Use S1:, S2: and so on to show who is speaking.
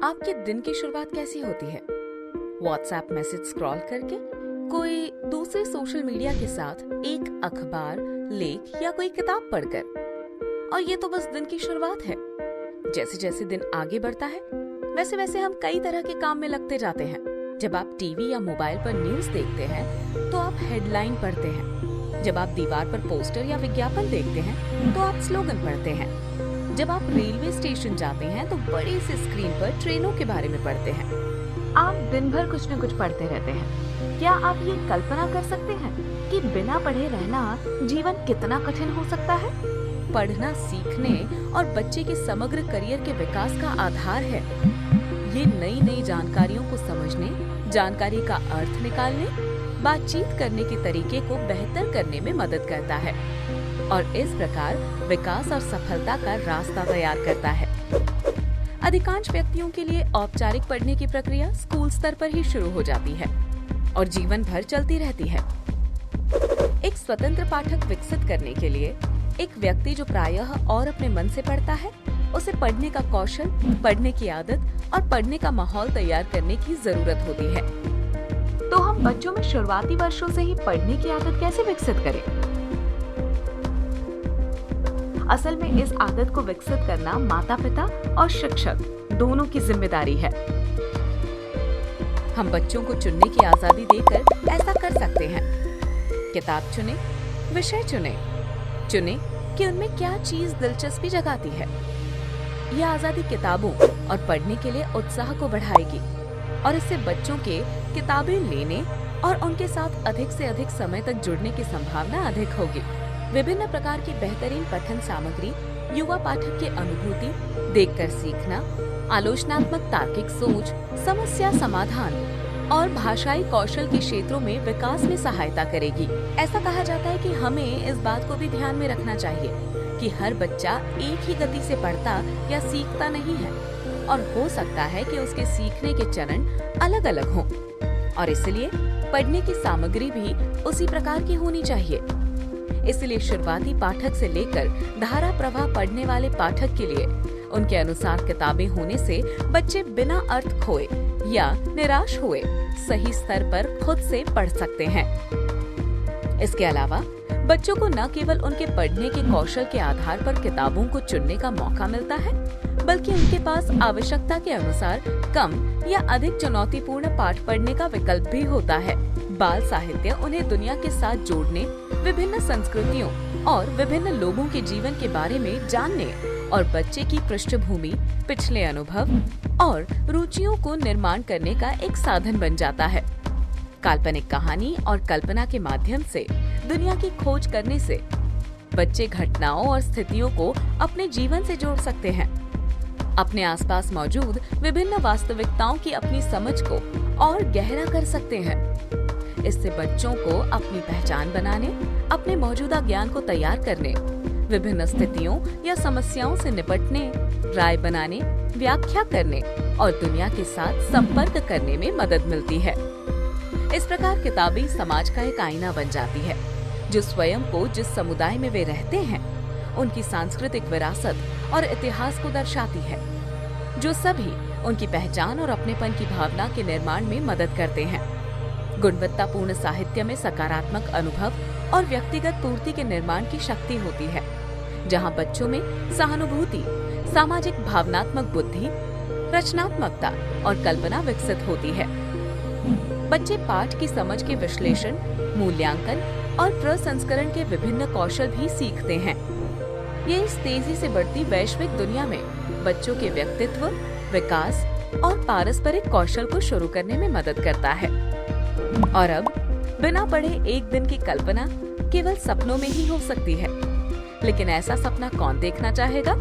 S1: आपके दिन की शुरुआत कैसी होती है? व्हाट्सएप मैसेज स्क्रॉल करके, कोई दूसरे सोशल मीडिया के साथ, एक अखबार, लेख या कोई किताब पढ़कर। और ये तो बस दिन की शुरुआत है। जैसे जैसे दिन आगे बढ़ता है, वैसे वैसे हम कई तरह के काम में लगते जाते हैं। जब आप टीवी या मोबाइल पर न्यूज देखते हैं, तो आप हेडलाइन पढ़ते हैं। जब आप दीवार पर पोस्टर या विज्ञापन देखते हैं, तो आप स्लोगन पढ़ते हैं। जब आप रेलवे स्टेशन जाते हैं, तो बड़ी सी स्क्रीन पर ट्रेनों के बारे में पढ़ते हैं। आप दिन भर कुछ न कुछ पढ़ते रहते हैं। क्या आप ये कल्पना कर सकते हैं कि बिना पढ़े रहना जीवन कितना कठिन हो सकता है? पढ़ना सीखने और बच्चे के समग्र करियर के विकास का आधार है। ये नई नई जानकारियों को समझने, जानकारी का अर्थ निकालने, बातचीत करने के तरीके को बेहतर करने में मदद करता है और इस प्रकार विकास और सफलता का रास्ता तैयार करता है। अधिकांश व्यक्तियों के लिए औपचारिक पढ़ने की प्रक्रिया स्कूल स्तर पर ही शुरू हो जाती है और जीवन भर चलती रहती है। एक स्वतंत्र पाठक विकसित करने के लिए एक व्यक्ति जो प्रायः और अपने मन से पढ़ता है, उसे पढ़ने का कौशल, पढ़ने की आदत और पढ़ने का माहौल तैयार करने की जरूरत होती है। तो हम बच्चों में शुरुआती वर्षों से ही पढ़ने की आदत कैसे विकसित करें? असल में इस आदत को विकसित करना माता-पिता और शिक्षक दोनों की जिम्मेदारी है। हम बच्चों को चुनने की आजादी देकर ऐसा कर सकते हैं। किताब चुनें, विषय चुनें कि उनमें क्या चीज दिलचस्पी जगाती है। यह आजादी किताबों और पढ़ने के लिए उत्साह को बढ़ाएगी और इससे बच्चों के किताबें लेने और उनके साथ अधिक से अधिक समय तक जुड़ने की संभावना अधिक होगी। विभिन्न प्रकार की बेहतरीन पठन सामग्री युवा पाठक की अनुभूति, देखकर सीखना, आलोचनात्मक तार्किक सोच, समस्या समाधान और भाषाई कौशल के क्षेत्रों में विकास में सहायता करेगी। ऐसा कहा जाता है कि हमें इस बात को भी ध्यान में रखना चाहिए कि हर बच्चा एक ही गति से पढ़ता या सीखता नहीं है और हो सकता है कि उसके सीखने के चरण अलग अलग हों और इसलिए पढ़ने की सामग्री भी उसी प्रकार की होनी चाहिए। इसलिए शुरुआती पाठक से लेकर धारा प्रवाह पढ़ने वाले पाठक के लिए उनके अनुसार किताबें होने से बच्चे बिना अर्थ खोए या निराश हुए सही स्तर पर खुद से पढ़ सकते हैं। इसके अलावा बच्चों को न केवल उनके पढ़ने के कौशल के आधार पर किताबों को चुनने का मौका मिलता है, बल्कि उनके पास आवश्यकता के अनुसार कम या अधिक चुनौतीपूर्ण पाठ पढ़ने का विकल्प भी होता है। बाल साहित्य उन्हें दुनिया के साथ जोड़ने, विभिन्न संस्कृतियों और विभिन्न लोगों के जीवन के बारे में जानने और बच्चे की पृष्ठभूमि, पिछले अनुभव और रुचियों को निर्माण करने का एक साधन बन जाता है। काल्पनिक कहानी और कल्पना के माध्यम से दुनिया की खोज करने से बच्चे घटनाओं और स्थितियों को अपने जीवन से जोड़ सकते हैं। अपने आसपास मौजूद विभिन्न वास्तविकताओं की अपनी समझ को और गहरा कर सकते हैं। इससे बच्चों को अपनी पहचान बनाने, अपने मौजूदा ज्ञान को तैयार करने, विभिन्न स्थितियों या समस्याओं से निपटने, राय बनाने, व्याख्या करने और दुनिया के साथ संपर्क करने में मदद मिलती है। इस प्रकार किताबें समाज का एक आईना बन जाती है, जो स्वयं को जिस समुदाय में वे रहते हैं, उनकी सांस्कृतिक विरासत और इतिहास को दर्शाती है, जो सभी उनकी पहचान और अपनेपन की भावना के निर्माण में मदद करते हैं। गुणवत्तापूर्ण साहित्य में सकारात्मक अनुभव और व्यक्तिगत पूर्ति के निर्माण की शक्ति होती है, जहां बच्चों में सहानुभूति, सामाजिक भावनात्मक बुद्धि, रचनात्मकता और कल्पना विकसित होती है। बच्चे पाठ की समझ के विश्लेषण, मूल्यांकन और प्रसंस्करण के विभिन्न कौशल भी सीखते हैं। ये इस तेजी से बढ़ती वैश्विक दुनिया में बच्चों के व्यक्तित्व, विकास और पारस्परिक कौशल को शुरू करने में मदद करता है। और अब बिना पढ़े एक दिन की कल्पना केवल सपनों में ही हो सकती है, लेकिन ऐसा सपना कौन देखना चाहेगा?